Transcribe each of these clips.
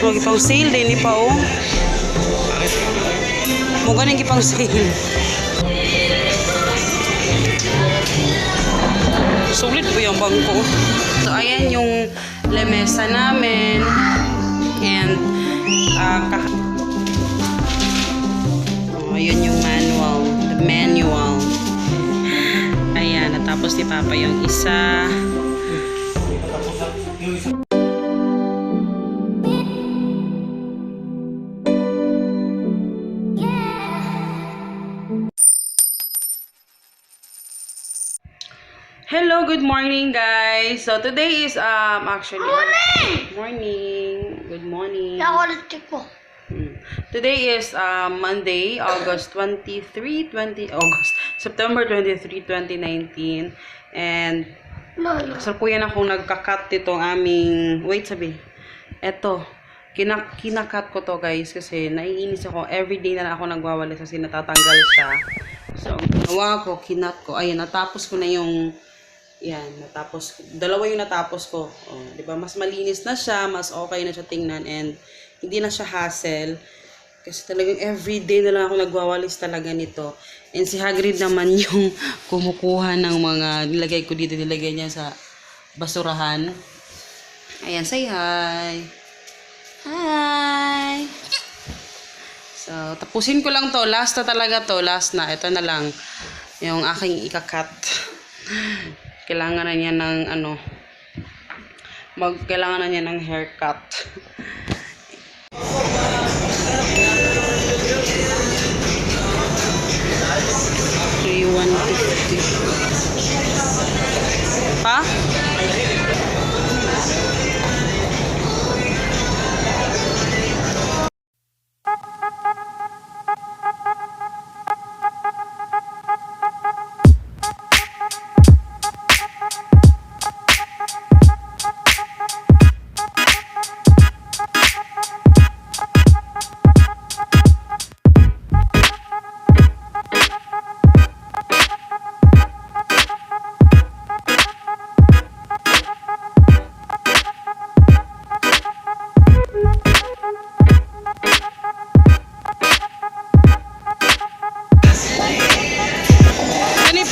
Huwag ipang sale din, pa oh. Mukha nang ipang sale. Sulit po yung bangko. So, ayan yung lemesa namin. And, ayun yung manual. The manual. Ayan, natapos ni Papa yung isa. Hello, good morning guys. So today is actually morning. Good morning. Today is Monday, September 23, 2019. And so po yan akong nagka-cut itong aming, wait sabi. Eto, kinakat ko to guys kasi naiinis ako. Everyday na ako nagwawalis kasi natatanggal siya. So, ginawa ko, kinat ko. Ayun, natapos ko na yung yan, natapos, dalawa yung natapos ko. Oh, 'di ba? Mas malinis na siya, mas okay na siya tingnan and hindi na siya hassle. Kasi talagang everyday na lang ako nagwawalis talaga nito. And si Hagrid naman yung kumukuha ng mga nilagay ko dito, nilagay niya sa basurahan. Ayan, say hi. Hi. So, tapusin ko lang to. Last na talaga to. Last na. Ito na lang yung aking ikakat. Kailangan na niya ng kailangan na niya ng haircut. Okay, 150. Pa?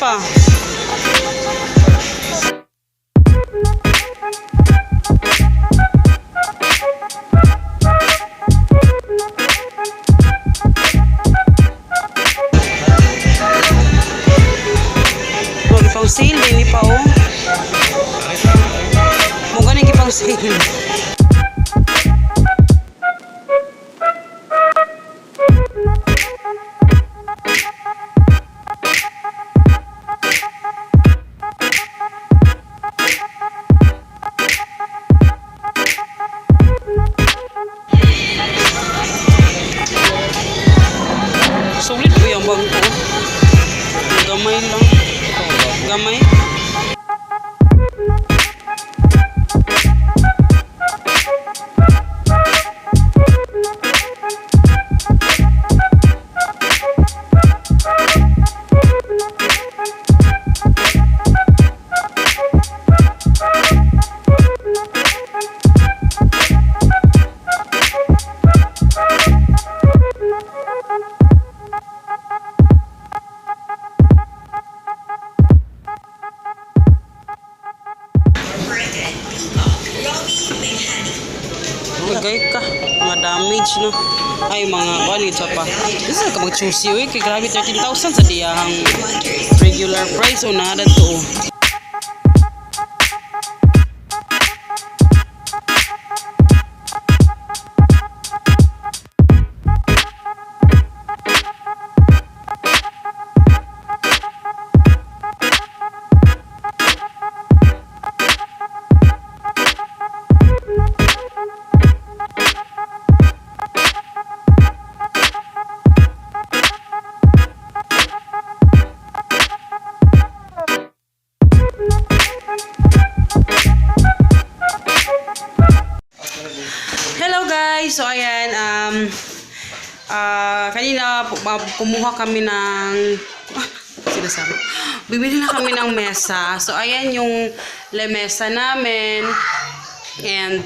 Pa. Huwag ipang sale din, pa oh. Mukha nang ipang sale. Sulit po yung bangko. Gamay lang. Gamay. Magay ka, mga damage no. Ay mga kuanit sa pa. Isa ka mag-choosy kay grabe 13,000 sa diyahang regular price o nada to. So ayan, kanina kumuha kami ng sinasabi. Bibili na kami ng mesa. So ayan yung lemesa namin. And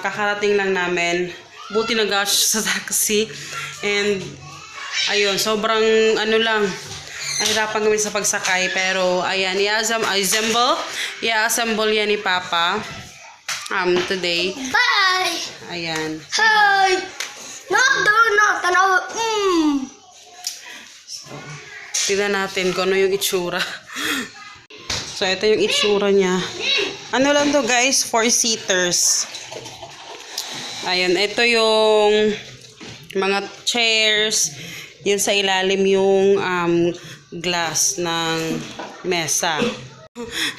kakarating lang namin. Buti nag-gash sa taxi. And, ayun, sobrang, nahirapan kami sa pagsakay. Pero, ayan, i-assemble yan ni Papa. Today. Bye! Ayan. Hi! Tanaw. Tignan natin kung ano yung itsura. So, ito yung itsura niya. Ano lang to guys? 4-seaters. Ayan, ito yung mga chairs. Yan sa ilalim yung glass ng mesa.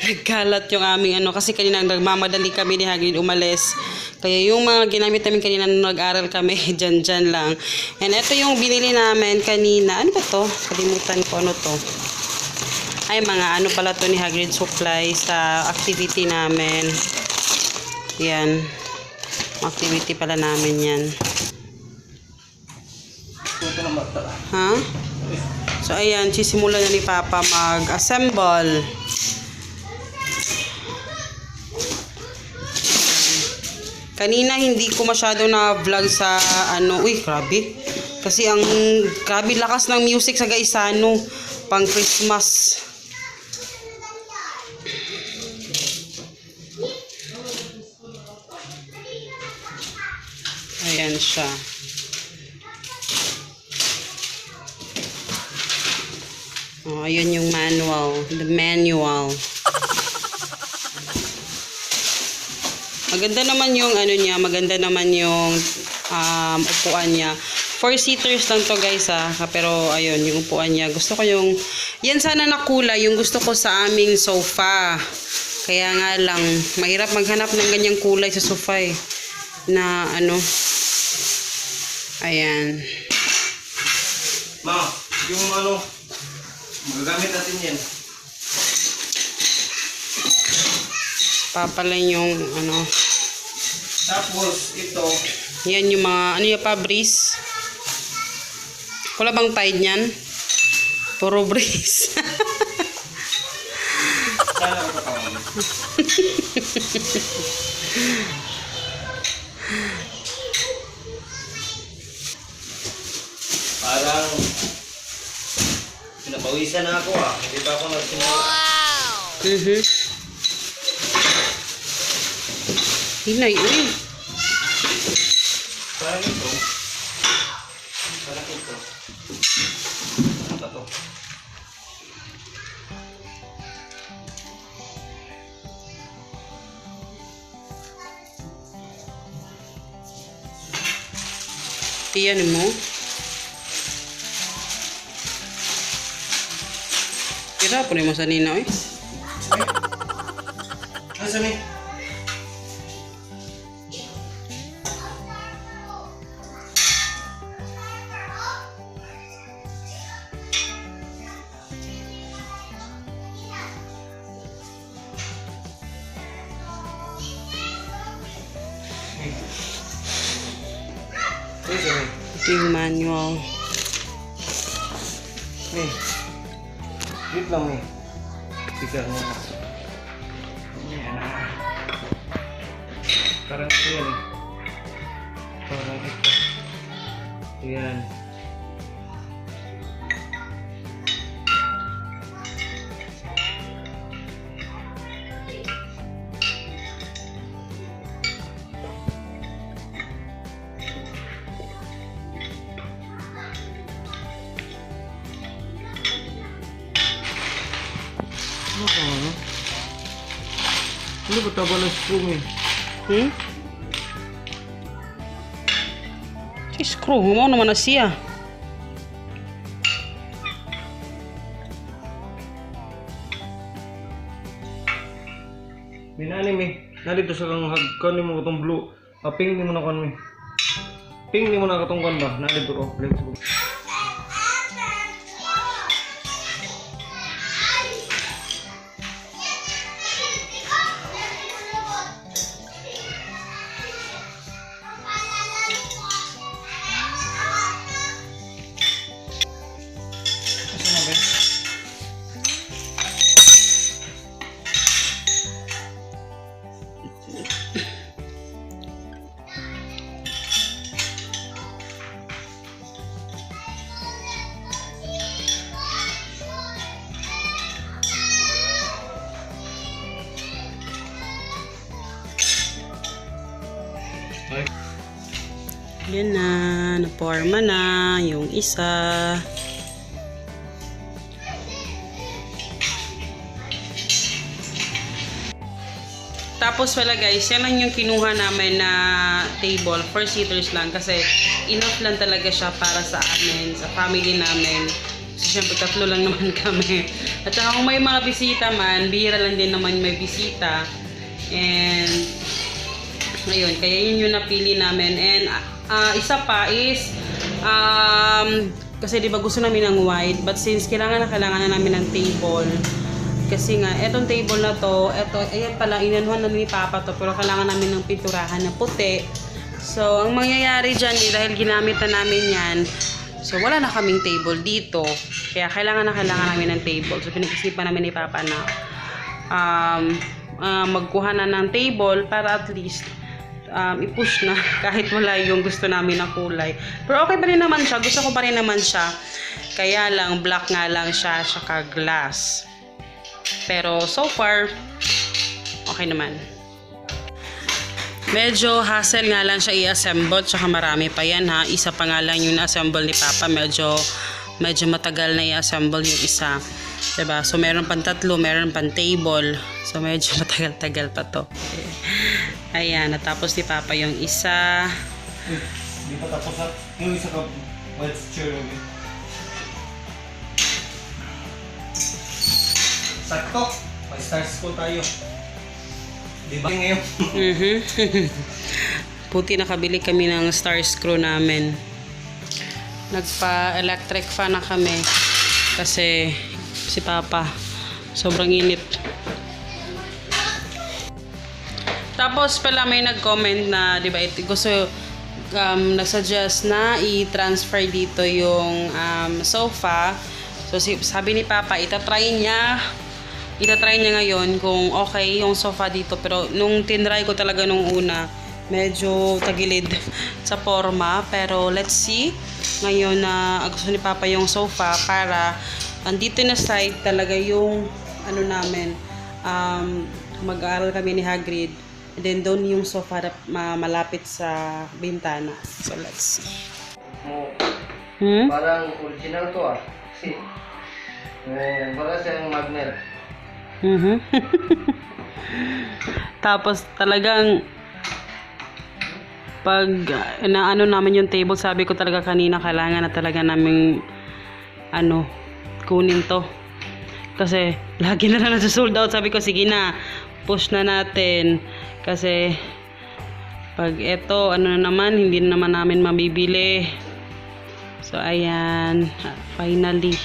Nagkalat yung aming kasi kanina nagmamadali kami ni Hagrid umalis. Kaya yung mga ginamit namin kanina nung nag-aral kami, dyan lang. And ito yung binili namin kanina. Ano ba to? Kalimutan ko ano to. Ay, mga pala to ni Hagrid supply sa activity namin. Yan. Activity pala namin yan. Ha? So, ayan. Sisimulan na ni Papa mag-assemble. Kanina hindi ko masyado na vlog sa uy, grabe. Kasi grabe lakas ng music sa Gaisano. Pang Christmas. Ayan siya. Oh, ayun yung manual. The manual. Maganda naman yung niya. Maganda naman yung upuan niya. 4-seaters lang to guys pero ayun yung upuan niya. Gusto ko yung yan sana na kulay yung gusto ko sa aming sofa. Kaya nga lang mahirap maghanap ng ganyang kulay sa sofa na ayan. Ma, yung magagamit natin yan. Papalan yung Tapos ito. Yan yung mga yung pa breeze. Wala bang tide niyan? Puro breeze. Sana ako kapawin. Parang pinapawisan na ako Hindi pa ako nagsimula. Wow! Hinay, uy. Parang ito. Parang ito. Ano ba ito? Iyan mo. Kira po rin mo sa nina, Asan eh? Ito yung manual. Wait lang Tiga mo. Yan Parang ito yan Parang ito. Yan. Ano ba taba ng screw Si screw, mo naman na siya. Minani Nalito sa kang hagkan mo katong blue. Ping ni mo na kan Ping ni mo na katong kan ba? Nalito ko. Let's go. Yan na, naporma na yung isa. Tapos wala guys, yan lang yung kinuha namin na table, 4 seaters lang kasi enough lang talaga siya para sa amin, sa family namin. Kasi syempre 3 lang naman kami. At saka kung may mga bisita man, bihira lang din naman may bisita. And ayun, kaya yun yung napili namin. And isa pa is kasi diba gusto namin ng white, but since kailangan na namin ng table. Kasi nga, etong table na to, ayan pala, inanuhan na ni Papa to, pero kailangan namin ng pinturahan na puti. So, ang mangyayari dyan, dahil ginamit na namin yan, so wala na kaming table dito. Kaya kailangan namin ng table. So, pinag-isipan namin ni Papa na magkuha na ng table para at least i-push na kahit wala yung gusto namin na kulay. Pero okay pa rin naman siya. Gusto ko pa rin naman siya. Kaya lang, black nga lang siya, saka glass. Pero so far, okay naman. Medyo hassle nga lang siya i-assemble, tsaka marami pa yan ha. Isa pa nga lang yung na-assemble ni Papa. Medyo matagal na i-assemble yung isa. Diba? So meron pang 3, meron pang table. So medyo matagal-tagal pa to. Ayan, natapos ni Papa yung isa. Hindi pa tapos ha. Yung isa ka white chair. Sakto. May star school tayo. Diba ngayon? Puti nakabili kami ng star screw namin. Nagpa-electric fan na kami. Kasi si Papa, sobrang init. Tapos pala may nag-comment na, diba, gusto nag-suggest na i-transfer dito yung sofa. So sabi ni Papa, itatry niya ngayon kung okay yung sofa dito. Pero nung tinry ko talaga nung una, medyo tagilid sa forma. Pero let's see. Ngayon na gusto ni Papa yung sofa para andito na side talaga yung ano namin. Mag-aaral kami ni Hagrid. And then doon yung sofa na malapit sa bintana. So let's see. Parang original to ah. Kasi para siyang magnet. Tapos talagang pag naano namin yung table, sabi ko talaga kanina kailangan na talaga namin kunin to. Kasi lagi na lang nasa-sold out. Sabi ko sige na, push na natin. Kasi pag eto, na naman, hindi na naman namin mabibili. So ayan, finally.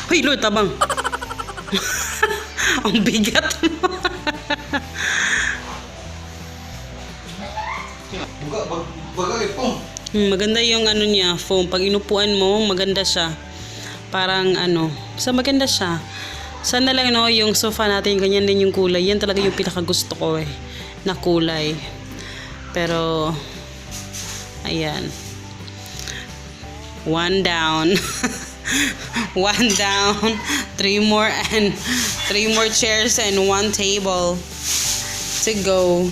Hoy, Lord, tabang. Ang bigat mo. Maganda yung niya, foam. Pag inupuan mo, maganda siya. Parang basta maganda siya. Sana lang yung sofa natin, ganyan din yung kulay. Yan talaga yung pinaka gusto ko na kulay. Pero, ayan. 1 down. 1 down, 3 more chairs and 1 table to go.